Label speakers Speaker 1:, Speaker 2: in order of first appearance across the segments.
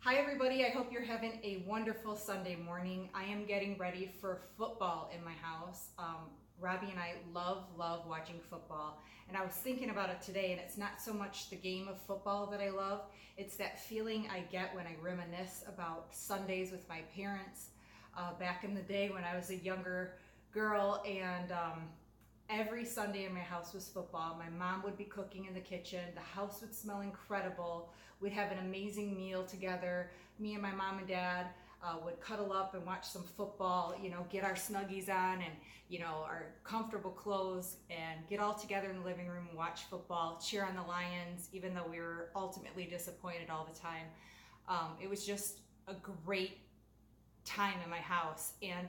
Speaker 1: Hi everybody, I hope you're having a wonderful Sunday morning. I am getting ready for football in my house. Robbie and I love watching football, and I was thinking about it today, and it's not so much the game of football that I love, it's that feeling I get when I reminisce about Sundays with my parents back in the day when I was a younger girl, and every Sunday in my house was football. My mom would be cooking in the kitchen. The house would smell incredible. We'd have an amazing meal together. Me and my mom and dad would cuddle up and watch some football, get our Snuggies on and, our comfortable clothes and get all together in the living room and watch football, cheer on the Lions, even though we were ultimately disappointed all the time. It was just a great time in my house. And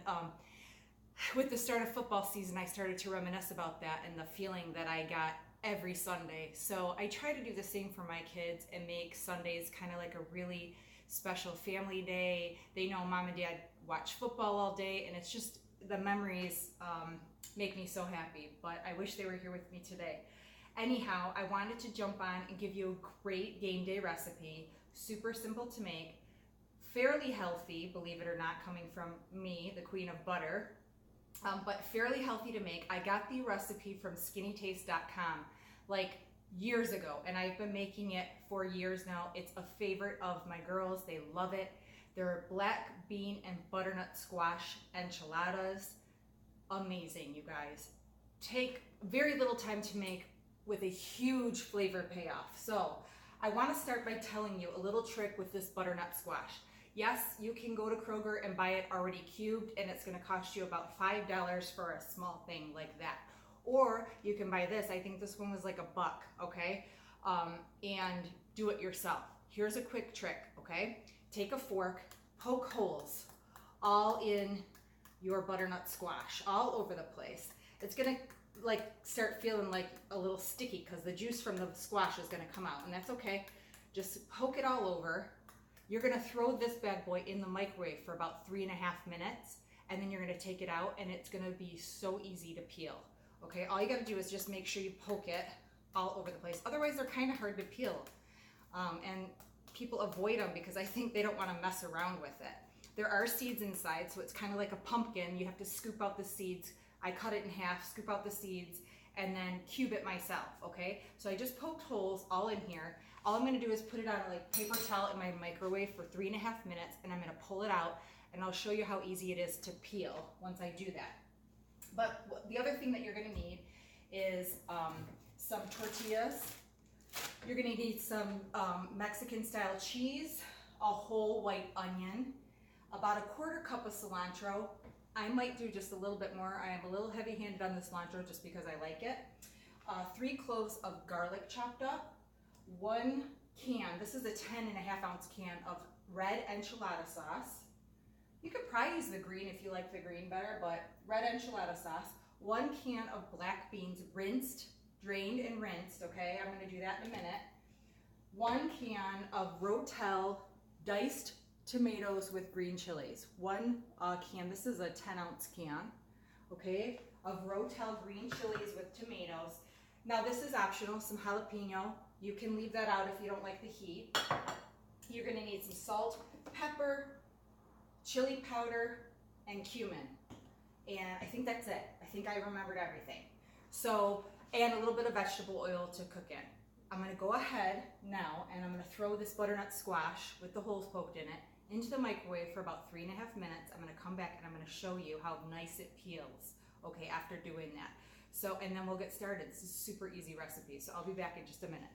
Speaker 1: with the start of football season, I started to reminisce about that and the feeling that I got every Sunday. So I try to do the same for my kids and make Sundays kind of like a really special family day. They know mom and dad watch football all day, and it's just the memories make me so happy, but I wish they were here with me today. Anyhow, I wanted to jump on and give you a great game day recipe, super simple to make, fairly healthy, believe it or not, coming from me, the queen of butter. But fairly healthy to make. I got the recipe from skinnytaste.com like years ago, and I've been making it for years now. It's a favorite of my girls. They love it. They're black bean and butternut squash enchiladas. Amazing, you guys. Take very little time to make with a huge flavor payoff. So I want to start by telling you a little trick with this butternut squash. Yes, you can go to Kroger and buy it already cubed, and it's going to cost you about $5 for a small thing like that. Or you can buy this. I think this one was like $1, okay? And do it yourself. Here's a quick trick, okay? Take a fork, poke holes all in your butternut squash, all over the place. It's going to start feeling like a little sticky because the juice from the squash is going to come out, and that's okay. Just poke it all over. You're gonna throw this bad boy in the microwave for about 3.5 minutes, and then you're gonna take it out, and it's gonna be so easy to peel. Okay, all you gotta do is just make sure you poke it all over the place. Otherwise, they're kind of hard to peel. And people avoid them because I think they don't wanna mess around with it. There are seeds inside, so it's kind of like a pumpkin. You have to scoop out the seeds. I cut it in half, scoop out the seeds, and then cube it myself, okay? So I just poked holes all in here. All I'm gonna do is put it on a paper towel in my microwave for 3.5 minutes, and I'm gonna pull it out, and I'll show you how easy it is to peel once I do that. But the other thing that you're gonna need is some tortillas. You're gonna need some Mexican style cheese, a whole white onion, about 1/4 cup of cilantro. I might do just a little bit more. I am a little heavy-handed on the cilantro just because I like it. 3 cloves of garlic chopped up. 1 can, this is a 10.5 ounce can of red enchilada sauce. You could probably use the green if you like the green better, but red enchilada sauce. 1 can of black beans, rinsed, drained and rinsed, okay? I'm gonna do that in a minute. 1 can of Rotel diced tomatoes with green chilies. 1 can, this is a 10-ounce can, okay, of Rotel green chilies with tomatoes. Now this is optional, some jalapeno. You can leave that out if you don't like the heat. You're gonna need some salt, pepper, chili powder, and cumin. And I think that's it. I think I remembered everything. So, and a little bit of vegetable oil to cook in. I'm gonna go ahead now and I'm gonna throw this butternut squash with the holes poked in it into the microwave for about 3.5 minutes. I'm gonna come back and I'm gonna show you how nice it peels, okay, after doing that. So, and then we'll get started. This is a super easy recipe, so I'll be back in just a minute.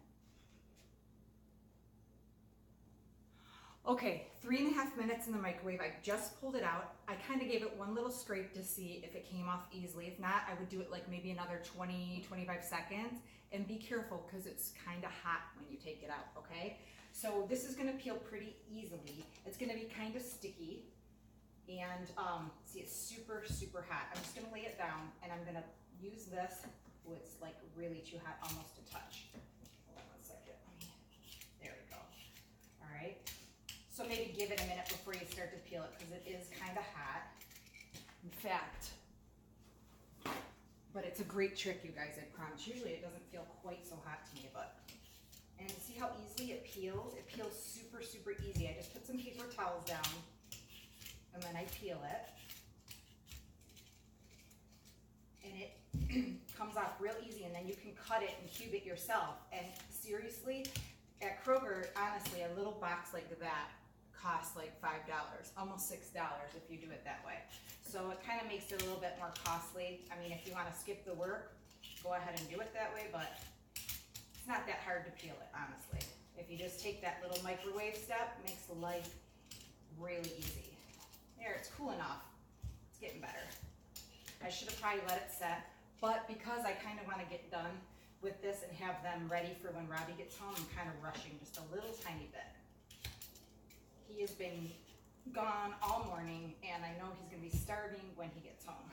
Speaker 1: Okay, 3.5 minutes in the microwave. I just pulled it out. I kind of gave it one little scrape to see if it came off easily. If not, I would do it like maybe another 20-25 seconds. And be careful because it's kind of hot when you take it out, okay? So this is gonna peel pretty easily. It's gonna be kind of sticky. And see, it's super, super hot. I'm just gonna lay it down and I'm gonna use this. Oh, it's like really too hot, almost a touch. Hold on 1 second. There we go. All right. So maybe give it a minute before you start to peel it because it is kind of hot. In fact, but it's a great trick, you guys, I promise. Usually it doesn't feel quite so hot to me, but And see how easily it peels? It peels super, super easy. I just put some paper towels down and then I peel it. And it comes off real easy, and then you can cut it and cube it yourself. And seriously, at Kroger, honestly, a little box like that costs like $5, almost $6 if you do it that way. So it kind of makes it a little bit more costly. I mean, if you want to skip the work, go ahead and do it that way, but it's not that hard to peel it, honestly. If you just take that little microwave step, it makes life really easy. There, it's cool enough. It's getting better. I should have probably let it set, but because I kind of want to get done with this and have them ready for when Robbie gets home, I'm kind of rushing just a little tiny bit. He has been gone all morning, and I know he's going to be starving when he gets home.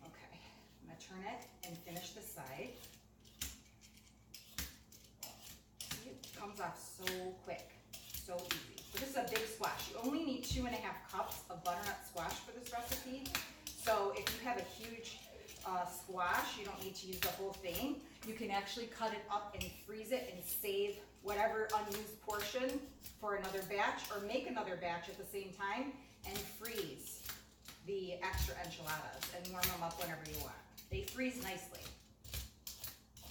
Speaker 1: Okay, I'm going to turn it and finish the side. See, it comes off so quick, so easy. So this is a big squash. You only need 2.5 cups of butternut squash for this recipe. So if you have a huge squash, you don't need to use the whole thing. You can actually cut it up and freeze it and save whatever unused portion for another batch, or make another batch at the same time and freeze the extra enchiladas and warm them up whenever you want. They freeze nicely.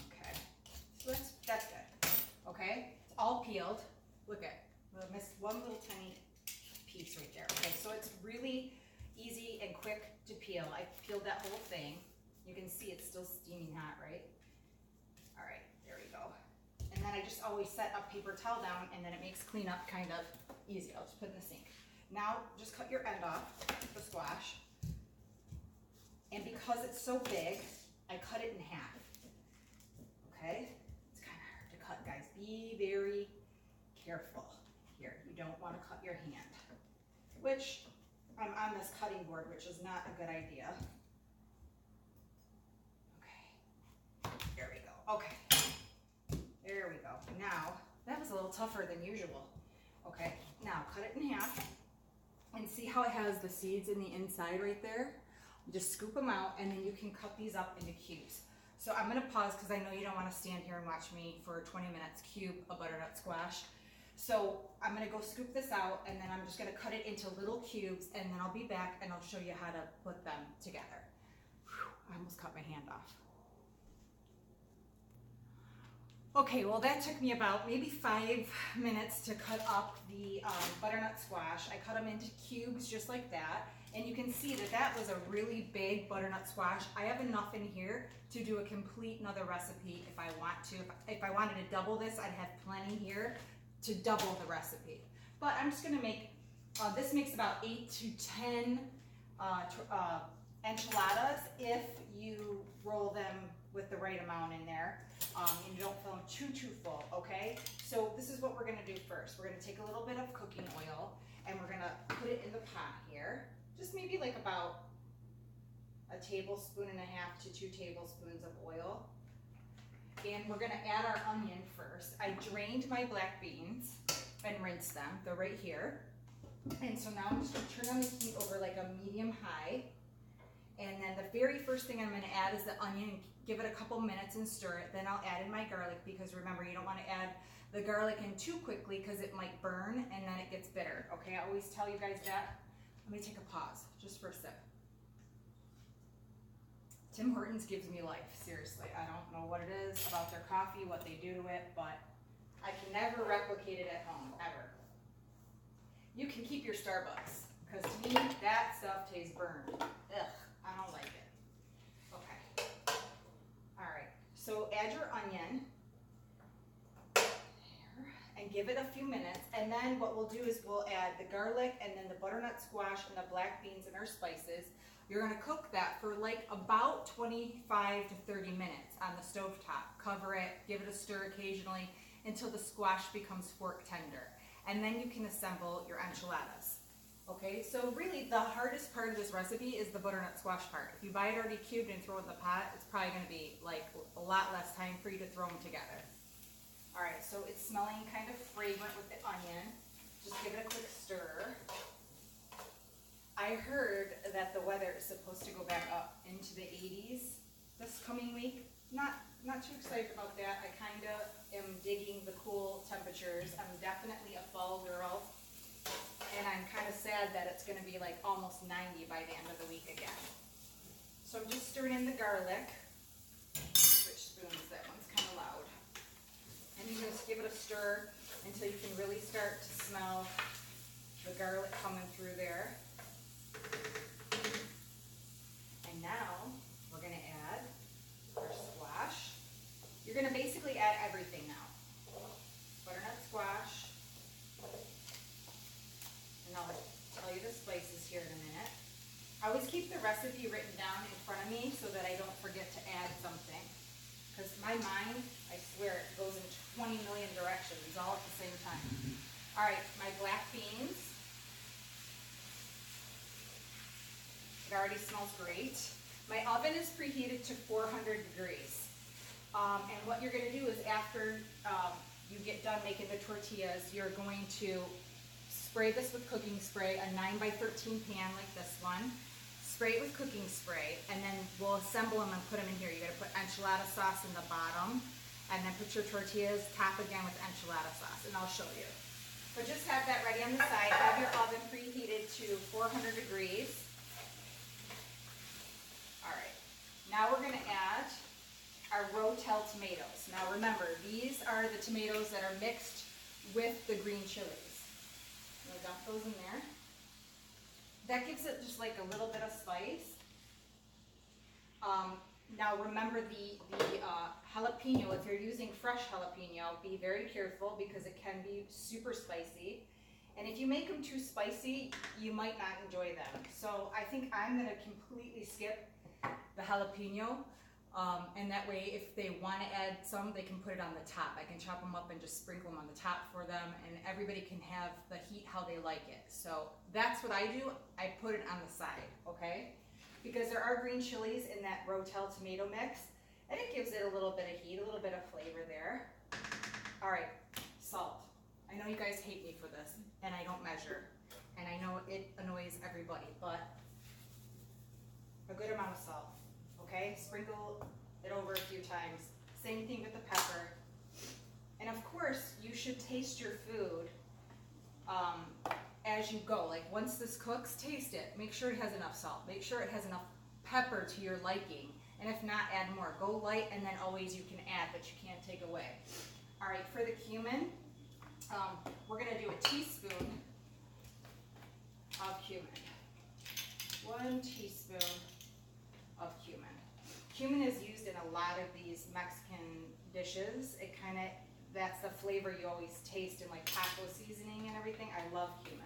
Speaker 1: Okay, so that's good. Okay, it's all peeled. Look at, I missed one little tiny piece right there. Okay, so it's really easy and quick to peel. I peeled that whole thing. You can see it's still steaming hot, right? All right, there we go. And then I just always set a paper towel down, and then it makes cleanup kind of easy. I'll just put it in the sink. Now, just cut your end off the squash. And because it's so big, I cut it in half. Okay? It's kind of hard to cut, guys. Be very careful here. You don't want to cut your hand, which I'm on this cutting board, which is not a good idea. Okay, there we go. Okay, there we go. Now, that was a little tougher than usual. Okay, now cut it in half, and see how it has the seeds in the inside right there? You just scoop them out, and then you can cut these up into cubes. So I'm gonna pause because I know you don't want to stand here and watch me for 20 minutes cube a butternut squash. So I'm gonna go scoop this out, and then I'm just gonna cut it into little cubes, and then I'll be back and I'll show you how to put them together. Whew, I almost cut my hand off. Okay, well that took me about maybe 5 minutes to cut up the butternut squash. I cut them into cubes just like that, and you can see that that was a really big butternut squash. I have enough in here to do a complete another recipe if I want to. If I wanted to double this, I'd have plenty here to double the recipe. But I'm just gonna make, this makes about 8 to 10 enchiladas if you roll them with the right amount in there, and you don't fill them too full, okay? So this is what we're gonna do first. We're gonna take a little bit of cooking oil, and we're gonna put it in the pot here. Just maybe like about 1.5 tablespoons to 2 tablespoons of oil. And we're gonna add our onion first. I drained my black beans and rinsed them. They're right here. And so now I'm just gonna turn on the heat over like a medium-high. And then the very first thing I'm gonna add is the onion. Give it a couple minutes and stir it. Then I'll add in my garlic, because remember, you don't wanna add the garlic in too quickly because it might burn and then it gets bitter. Okay, I always tell you guys that. Let me take a pause, just for a sip. Tim Hortons gives me life, seriously. I don't know what it is about their coffee, what they do to it, but I can never replicate it at home, ever. You can keep your Starbucks, because to me, that stuff tastes burned. Ugh, I don't like it. Okay. All right, so add your onion there and give it a few minutes. And then what we'll do is we'll add the garlic and then the butternut squash and the black beans and our spices. You're gonna cook that for like about 25 to 30 minutes on the stovetop. Cover it, give it a stir occasionally until the squash becomes fork tender. And then you can assemble your enchiladas. Okay, so really the hardest part of this recipe is the butternut squash part. If you buy it already cubed and throw it in the pot, it's probably gonna be like a lot less time for you to throw them together. All right, so it's smelling kind of fragrant with the onion. Just give it a quick stir. I heard that the weather is supposed to go back up into the 80s this coming week. Not too excited about that. I kind of am digging the temperatures. I'm definitely a fall girl, and I'm kind of sad that it's going to be like almost 90 by the end of the week again. So I'm just stirring in the garlic. Switch spoons, that one's kind of loud. And you just give it a stir until you can really start to smell the garlic coming through there. And now we're going to add our squash. You're going to basically add everything now. Butternut squash. And I'll tell you the spices here in a minute. I always keep the recipe written down in front of me so that I don't forget to add something. Because my mind, I swear, it goes in 20 million directions all at the same time. All right, my black beans. It already smells great. My oven is preheated to 400 degrees. And what you're going to do is after you get done making the tortillas, you're going to spray this with cooking spray, a 9 by 13 pan like this one. Spray it with cooking spray, and then we'll assemble them and put them in here. You're going to put enchilada sauce in the bottom, and then put your tortillas, top again with enchilada sauce, and I'll show you. So just have that ready on the side. Have your oven preheated to 400 degrees. All right, now we're going to add our rotel tomatoes. Now remember, these are the tomatoes that are mixed with the green chilies. I'm going to dump those in there. That gives it just like a little bit of spice. Now remember the jalapeno, if you're using fresh jalapeno, be very careful because it can be super spicy. And if you make them too spicy, you might not enjoy them. So I think I'm going to completely skip the jalapeno. And that way, if they want to add some, they can put it on the top. I can chop them up and just sprinkle them on the top for them, and everybody can have the heat how they like it. So that's what I do. I put it on the side, okay? Because there are green chilies in that rotel tomato mix, and it gives it a little bit of heat, a little bit of flavor there. All right, salt. I know you guys hate me for this, and I don't measure, and I know it annoys everybody, but a good amount of salt. Okay, sprinkle it over a few times. Same thing with the pepper. And of course, you should taste your food as you go. Like once this cooks, taste it. Make sure it has enough salt. Make sure it has enough pepper to your liking. And if not, add more. Go light, and then always you can add, but you can't take away. All right, for the cumin, we're gonna do a teaspoon of cumin. 1 teaspoon of cumin. Cumin is used in a lot of these Mexican dishes. It kind of, that's the flavor you always taste in like taco seasoning and everything. I love cumin.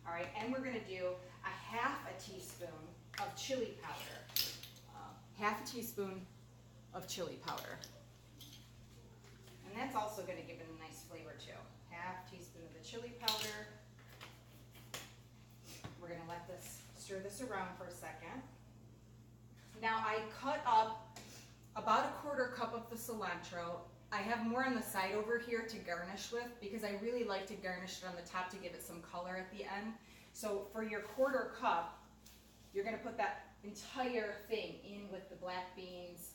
Speaker 1: All right, and we're gonna do a 1/2 teaspoon of chili powder. 1/2 teaspoon of chili powder. And that's also gonna give it a nice flavor too. 1/2 teaspoon of the chili powder. We're gonna let this, stir this around for a second. Now I cut up about 1/4 cup of the cilantro. I have more on the side over here to garnish with because I really like to garnish it on the top to give it some color at the end. So for your 1/4 cup, you're going to put that entire thing in with the black beans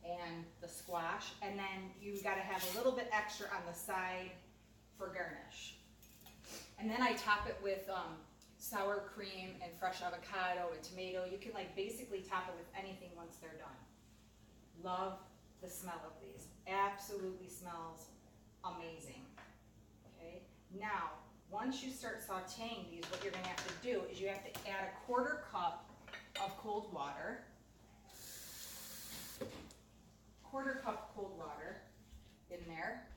Speaker 1: and the squash, and then you got to have a little bit extra on the side for garnish. And then I top it with sour cream and fresh avocado and tomato. You can like basically top it with anything once they're done. Love the smell of these. Absolutely smells amazing. Okay. Now, once you start sauteing these, what you're going to have to do is you have to add a 1/4 cup of cold water. 1/4 cup cold water in there.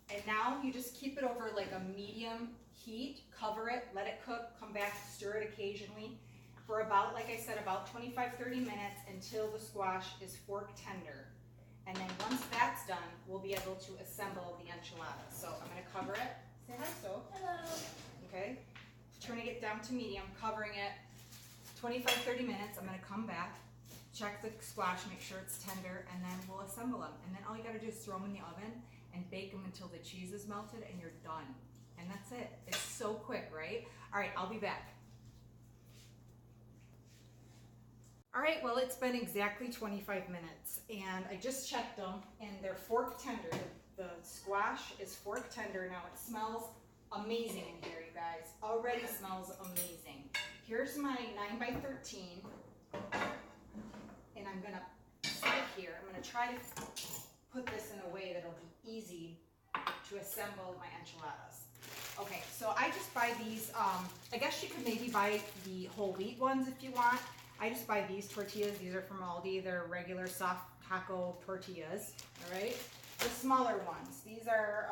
Speaker 1: And now you just keep it over like a medium heat, cover it, let it cook, come back, stir it occasionally for about, like I said, about 25-30 minutes until the squash is fork tender. And then once that's done, we'll be able to assemble the enchiladas. So I'm going to cover it. Say hi, So.
Speaker 2: Hello.
Speaker 1: Okay. Turning it down to medium, covering it 25-30 minutes. I'm going to come back, check the squash, make sure it's tender, and then we'll assemble them. And then all you got to do is throw them in the oven and bake them until the cheese is melted and you're done. And that's it. It's so quick, right? All right, I'll be back. All right, well, it's been exactly 25 minutes and I just checked them and they're fork tender. The squash is fork tender. Now it smells amazing in here, you guys. Already smells amazing. Here's my 9x13 and I'm gonna sit it here. I'm gonna try to put this in a way that'll be easy to assemble my enchiladas. Okay, so I just buy these, I guess you could maybe buy the whole wheat ones if you want. I just buy these tortillas. These are from Aldi. They're regular soft taco tortillas, all right? The smaller ones. These are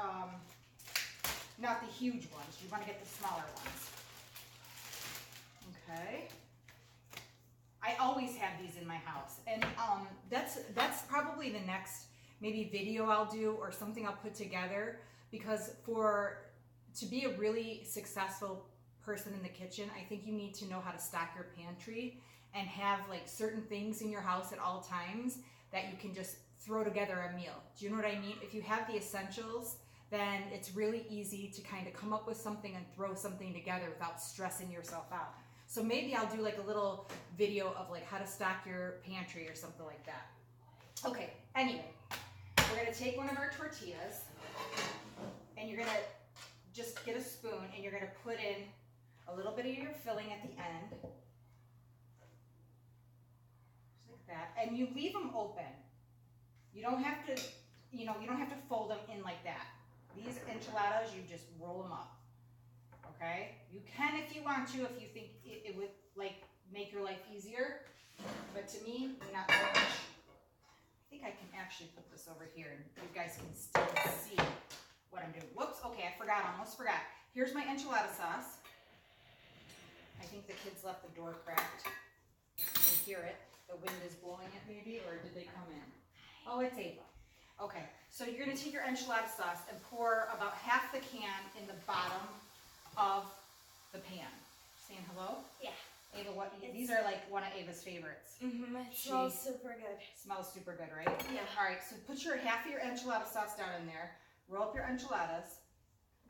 Speaker 1: not the huge ones. You want to get the smaller ones. Okay. I always have these in my house. And that's probably the next maybe video I'll do or something I'll put together, because to be a really successful person in the kitchen, I think you need to know how to stock your pantry and have like certain things in your house at all times that you can just throw together a meal. Do you know what I mean? If you have the essentials, then it's really easy to kind of come up with something and throw something together without stressing yourself out. So maybe I'll do like a little video of like how to stock your pantry or something like that. Okay, anyway, we're gonna take one of our tortillas and you're gonna just get a spoon and you're gonna put in a little bit of your filling at the end. Just like that. And you leave them open. You don't have to, you don't have to fold them in like that. These enchiladas, you just roll them up. Okay? You can if you want to, if you think it would like make your life easier. But to me, not so much. I think I can actually put this over here and you guys can still see what I'm doing. Whoops, okay, I forgot, almost forgot. Here's my enchilada sauce. I think the kids left the door cracked. You can hear it. The wind is blowing it maybe, or did they come in? Oh, it's Ava. Okay, so you're gonna take your enchilada sauce and pour about half the can in the bottom of the pan. Saying hello?
Speaker 2: Yeah.
Speaker 1: Ava, these are like one of Ava's favorites.
Speaker 2: Mm-hmm, it smells super good.
Speaker 1: Smells super good, right?
Speaker 2: Yeah.
Speaker 1: All right, so put half of your enchilada sauce down in there. Roll up your enchiladas.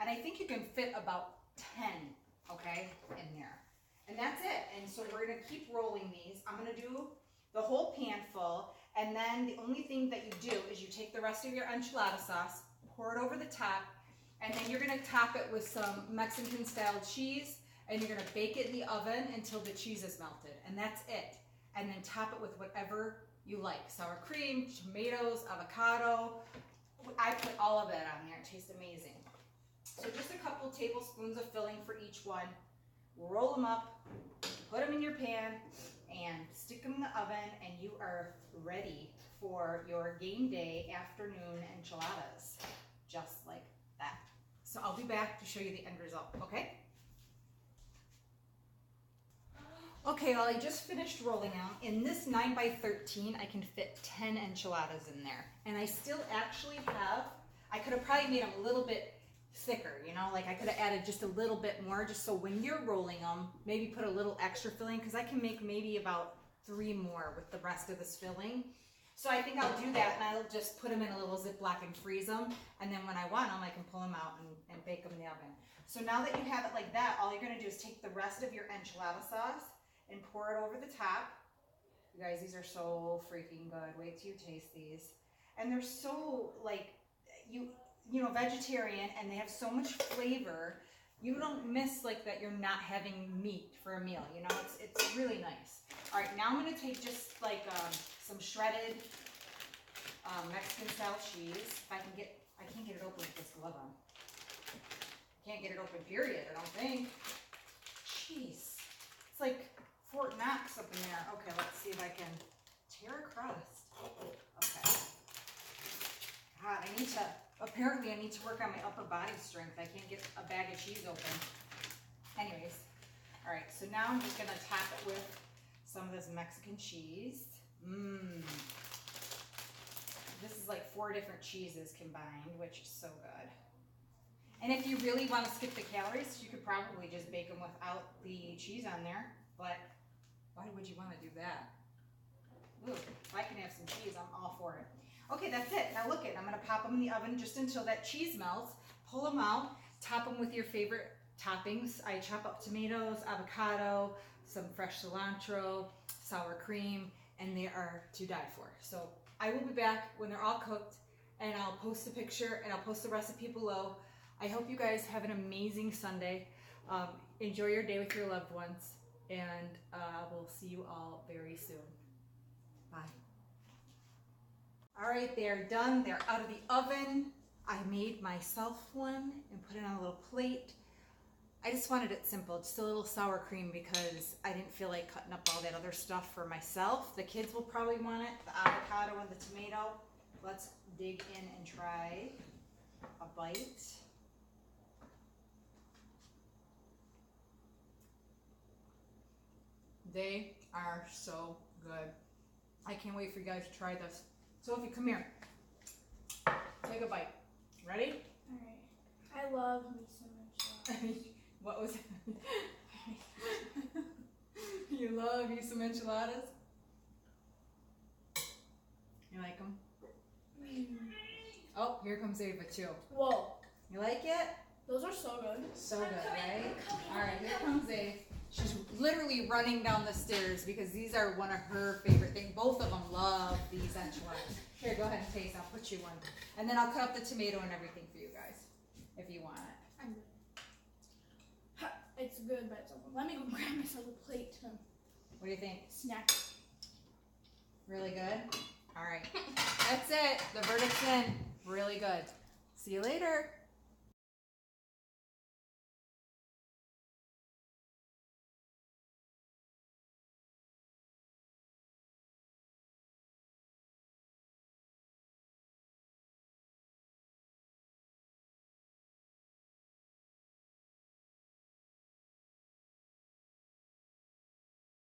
Speaker 1: And I think you can fit about 10, okay, in there. And that's it. And so we're gonna keep rolling these. I'm gonna do the whole pan full. And then the only thing that you do is you take the rest of your enchilada sauce, pour it over the top, and then you're gonna top it with some Mexican style cheese, and you're gonna bake it in the oven until the cheese is melted. And that's it. And then top it with whatever you like. Sour cream, tomatoes, avocado. I put all of that on there. It tastes amazing. So just a couple tablespoons of filling for each one. Roll them up, put them in your pan, and stick them in the oven, and you are ready for your game day afternoon enchiladas, just like that. So I'll be back to show you the end result, okay? Okay, well, I just finished rolling out. In this 9x13, I can fit 10 enchiladas in there. And I still actually have, I could have probably made them a little bit thicker, like I could have added just a little bit more, just so when you're rolling them, maybe put a little extra filling, because I can make maybe about 3 more with the rest of this filling. So I think I'll do that, and I'll just put them in a little Ziploc and freeze them, and then when I want them, I can pull them out and bake them in the oven. So now that you have it like that, all you're gonna do is take the rest of your enchilada sauce and pour it over the top. You guys, these are so freaking good. Wait till you taste these. And they're so like, vegetarian, and they have so much flavor. You don't miss like that you're not having meat for a meal, it's really nice. All right, now I'm gonna take just like some shredded Mexican style cheese. If I can't get it open with this glove on. Can't get it open, period, I don't think. Jeez, it's like Fort Knox up in there. Okay, let's see if I can tear a crust. Okay. God, apparently I need to work on my upper body strength. I can't get a bag of cheese open. Anyways, all right, so now I'm just gonna top it with some of this Mexican cheese. This is like 4 different cheeses combined, which is so good. And if you really want to skip the calories, you could probably just bake them without the cheese on there, but why would you want to do that? Ooh, if I can have some cheese, I'm all for it. Okay, that's it. Now look it, I'm gonna pop them in the oven just until that cheese melts, pull them out, top them with your favorite toppings. I chop up tomatoes, avocado, some fresh cilantro, sour cream, and they are to die for. So I will be back when they're all cooked, and I'll post a picture and I'll post the recipe below. I hope you guys have an amazing Sunday. Enjoy your day with your loved ones, and we'll see you all very soon. Bye. All right, they're done. They're out of the oven. I made myself one and put it on a little plate. I just wanted it simple, just a little sour cream, because I didn't feel like cutting up all that other stuff for myself. The kids will probably want it, the avocado and the tomato. Let's dig in and try a bite. They are so good. I can't wait for you guys to try this. Sophie, come here. Take a bite. Ready?
Speaker 2: Alright. I love me some enchiladas.
Speaker 1: What was it? You love you some enchiladas? You like them? Oh, here comes Ava too.
Speaker 2: Whoa.
Speaker 1: You like it?
Speaker 2: Those are so good.
Speaker 1: So good, right? Alright, here comes Ava. She's literally running down the stairs because these are one of her favorite things. Both of them love these enchiladas. Here, go ahead and taste. I'll put you one. And then I'll cut up the tomato and everything for you guys if you want it.
Speaker 2: I'm good. It's good by itself. Let me go grab myself a plate to
Speaker 1: What do you think?
Speaker 2: snack.
Speaker 1: Really good? Alright. That's it. The verdict's in. Really good. See you later.